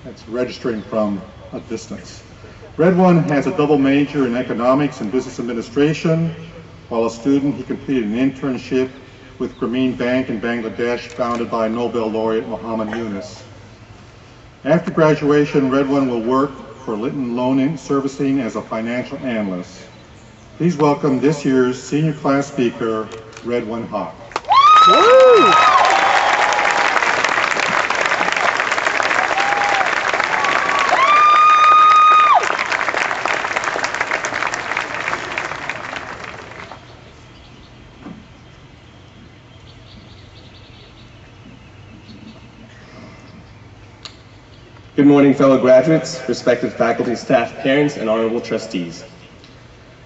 That's registering from a distance. Redwan has a double major in economics and business administration. While a student, he completed an internship with Grameen Bank in Bangladesh, founded by Nobel laureate Muhammad Yunus. After graduation, Redwan will work for Litton Loan Servicing as a financial analyst. Please welcome this year's senior class speaker, Redwan Hoque. Good morning, fellow graduates, respected faculty, staff, parents, and honorable trustees.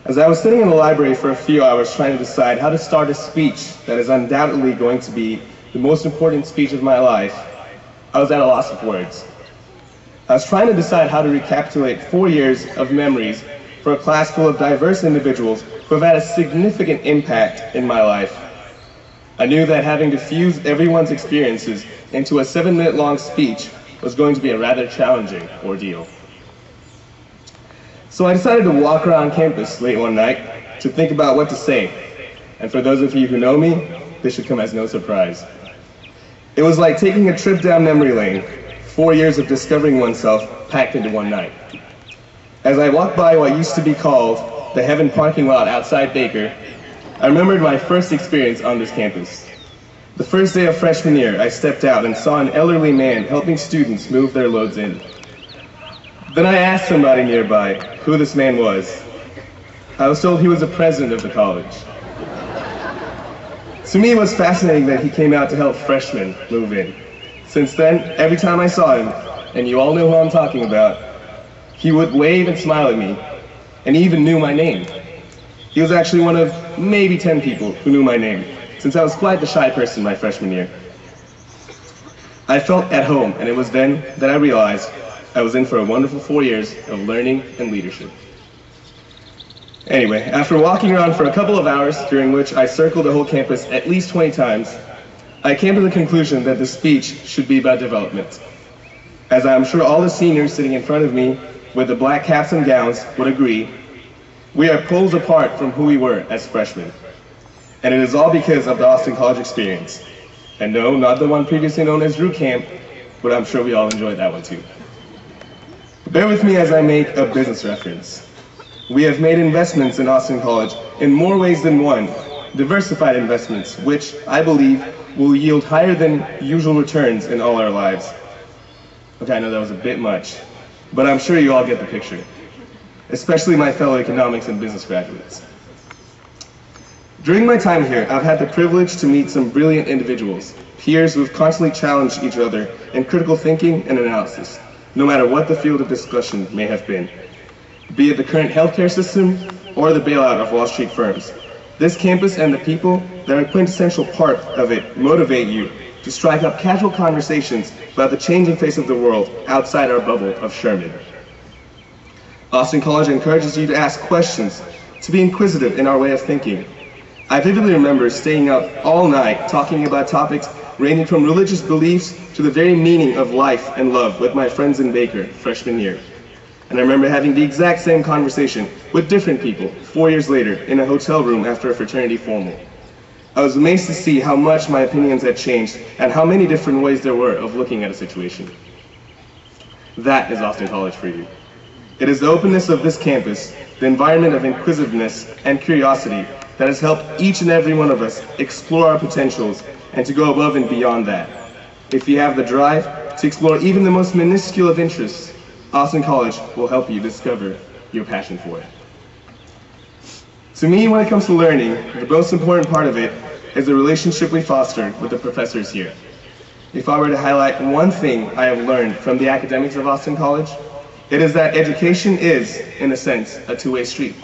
As I was sitting in the library for a few hours trying to decide how to start a speech that is undoubtedly going to be the most important speech of my life, I was at a loss of words. I was trying to decide how to recapitulate 4 years of memories for a class full of diverse individuals who have had a significant impact in my life. I knew that having to fuse everyone's experiences into a 7-minute-long speech was going to be a rather challenging ordeal. So I decided to walk around campus late one night to think about what to say. And for those of you who know me, this should come as no surprise. It was like taking a trip down memory lane, 4 years of discovering oneself packed into one night. As I walked by what used to be called the Heaven parking lot outside Baker, I remembered my first experience on this campus. The first day of freshman year, I stepped out and saw an elderly man helping students move their loads in. Then I asked somebody nearby who this man was. I was told he was the president of the college. To me, it was fascinating that he came out to help freshmen move in. Since then, every time I saw him, and you all know who I'm talking about, he would wave and smile at me, and he even knew my name. He was actually one of maybe 10 people who knew my name, since I was quite the shy person my freshman year. I felt at home, and it was then that I realized I was in for a wonderful 4 years of learning and leadership. Anyway, after walking around for a couple of hours, during which I circled the whole campus at least 20 times, I came to the conclusion that the speech should be about development. As I am sure all the seniors sitting in front of me with the black caps and gowns would agree, we are poles apart from who we were as freshmen. And it is all because of the Austin College experience. And no, not the one previously known as Drew Camp, but I'm sure we all enjoyed that one too. Bear with me as I make a business reference. We have made investments in Austin College in more ways than one, diversified investments, which I believe will yield higher than usual returns in all our lives. Okay, I know that was a bit much, but I'm sure you all get the picture, especially my fellow economics and business graduates. During my time here, I've had the privilege to meet some brilliant individuals, peers who have constantly challenged each other in critical thinking and analysis, no matter what the field of discussion may have been. Be it the current healthcare system or the bailout of Wall Street firms, this campus and the people that are a quintessential part of it motivate you to strike up casual conversations about the changing face of the world outside our bubble of Sherman. Austin College encourages you to ask questions, to be inquisitive in our way of thinking. I vividly remember staying up all night talking about topics ranging from religious beliefs to the very meaning of life and love with my friends in Baker freshman year. And I remember having the exact same conversation with different people 4 years later in a hotel room after a fraternity formal. I was amazed to see how much my opinions had changed and how many different ways there were of looking at a situation. That is Austin College for you. It is the openness of this campus, the environment of inquisitiveness and curiosity that has helped each and every one of us explore our potentials and to go above and beyond that. If you have the drive to explore even the most minuscule of interests, Austin College will help you discover your passion for it. To me, when it comes to learning, the most important part of it is the relationship we foster with the professors here. If I were to highlight one thing I have learned from the academics of Austin College, it is that education is, in a sense, a two-way street.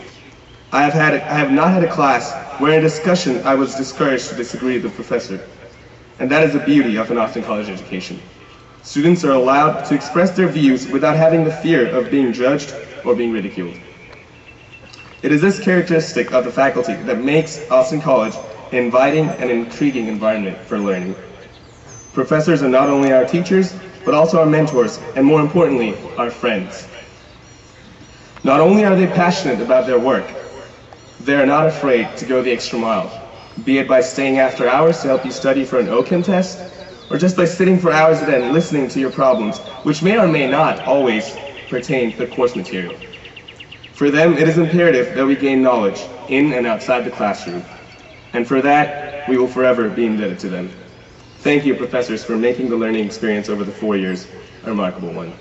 I have not had a class where in a discussion I was discouraged to disagree with the professor. And that is the beauty of an Austin College education. Students are allowed to express their views without having the fear of being judged or being ridiculed. It is this characteristic of the faculty that makes Austin College an inviting and intriguing environment for learning. Professors are not only our teachers, but also our mentors, and more importantly, our friends. Not only are they passionate about their work, they are not afraid to go the extra mile, be it by staying after hours to help you study for an OChem test, or just by sitting for hours at end listening to your problems, which may or may not always pertain to the course material. For them, it is imperative that we gain knowledge in and outside the classroom, and for that, we will forever be indebted to them. Thank you, professors, for making the learning experience over the 4 years a remarkable one.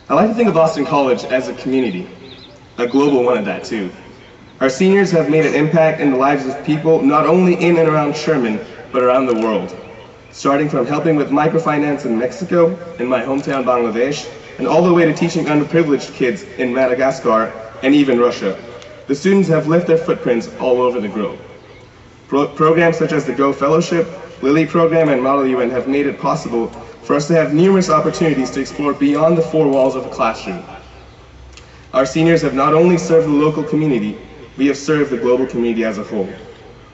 I like to think of Austin College as a community, a global one at that too. Our seniors have made an impact in the lives of people not only in and around Sherman, but around the world. Starting from helping with microfinance in Mexico, in my hometown Bangladesh, and all the way to teaching underprivileged kids in Madagascar and even Russia. The students have left their footprints all over the globe. Programs such as the Go Fellowship, Lilly Program, and Model UN have made it possible for us to have numerous opportunities to explore beyond the four walls of a classroom. Our seniors have not only served the local community, we have served the global community as a whole.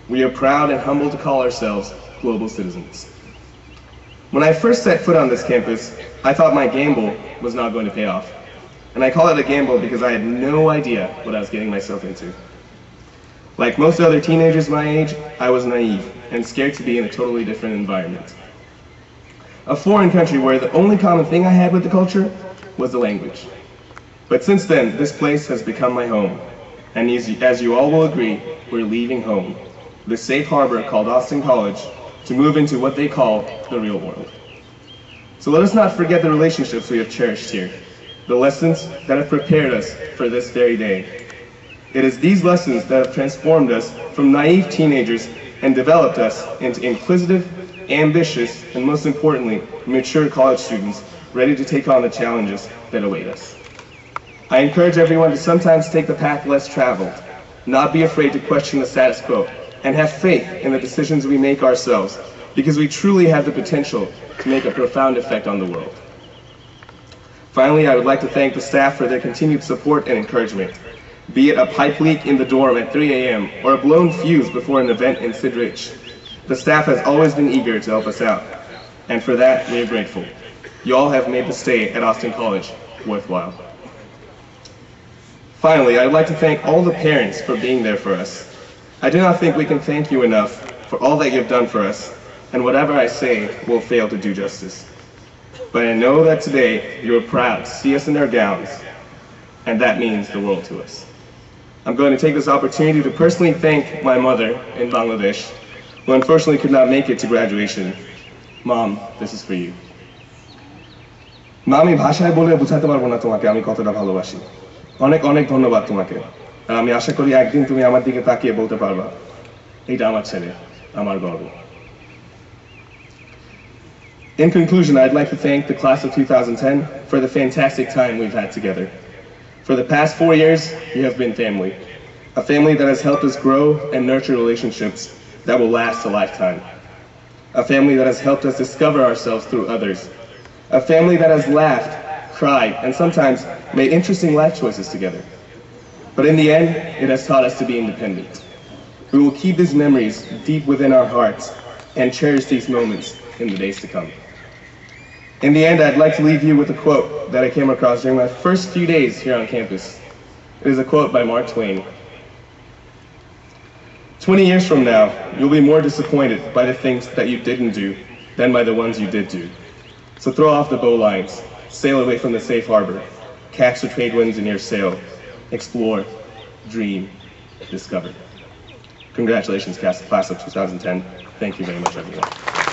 We are proud and humbled to call ourselves global citizens. When I first set foot on this campus, I thought my gamble was not going to pay off. And I call it a gamble because I had no idea what I was getting myself into. Like most other teenagers my age, I was naive and scared to be in a totally different environment. A foreign country where the only common thing I had with the culture was the language. But since then, this place has become my home. And as you all will agree, we're leaving home, the safe harbor called Austin College, to move into what they call the real world. So let us not forget the relationships we have cherished here, the lessons that have prepared us for this very day. It is these lessons that have transformed us from naive teenagers and developed us into inquisitive, ambitious, and most importantly, mature college students ready to take on the challenges that await us. I encourage everyone to sometimes take the path less traveled, not be afraid to question the status quo, and have faith in the decisions we make ourselves, because we truly have the potential to make a profound effect on the world. Finally, I would like to thank the staff for their continued support and encouragement. Be it a pipe leak in the dorm at 3 a.m. or a blown fuse before an event in Sid Rich, the staff has always been eager to help us out, and for that, we are grateful. You all have made the stay at Austin College worthwhile. Finally, I would like to thank all the parents for being there for us. I do not think we can thank you enough for all that you've done for us, and whatever I say will fail to do justice. But I know that today you are proud to see us in our gowns, and that means the world to us. I'm going to take this opportunity to personally thank my mother in Bangladesh, who unfortunately could not make it to graduation. Mom, this is for you. মা, আমি ভাষায় বলে বোঝাতে পারবো না তোমাকে আমি কতটা ভালোবাসি। অনেক অনেক ধন্যবাদ তোমাকে। আর আমি আশা করি একদিন তুমি আমার দিকে তাকিয়ে বলতে পারবা, এইটা আমার ছেলে, আমার গর্ব। In conclusion, I'd like to thank the class of 2010 for the fantastic time we've had together. For the past 4 years, you have been family. A family that has helped us grow and nurture relationships that will last a lifetime. A family that has helped us discover ourselves through others. A family that has laughed, cried, and sometimes made interesting life choices together. But in the end, it has taught us to be independent. We will keep these memories deep within our hearts and cherish these moments in the days to come. In the end, I'd like to leave you with a quote that I came across during my first few days here on campus. It is a quote by Mark Twain. 20 years from now, you'll be more disappointed by the things that you didn't do than by the ones you did do. So throw off the bowlines, sail away from the safe harbor, catch the trade winds in your sail, explore, dream, discover. Congratulations, class of 2010. Thank you very much, everyone.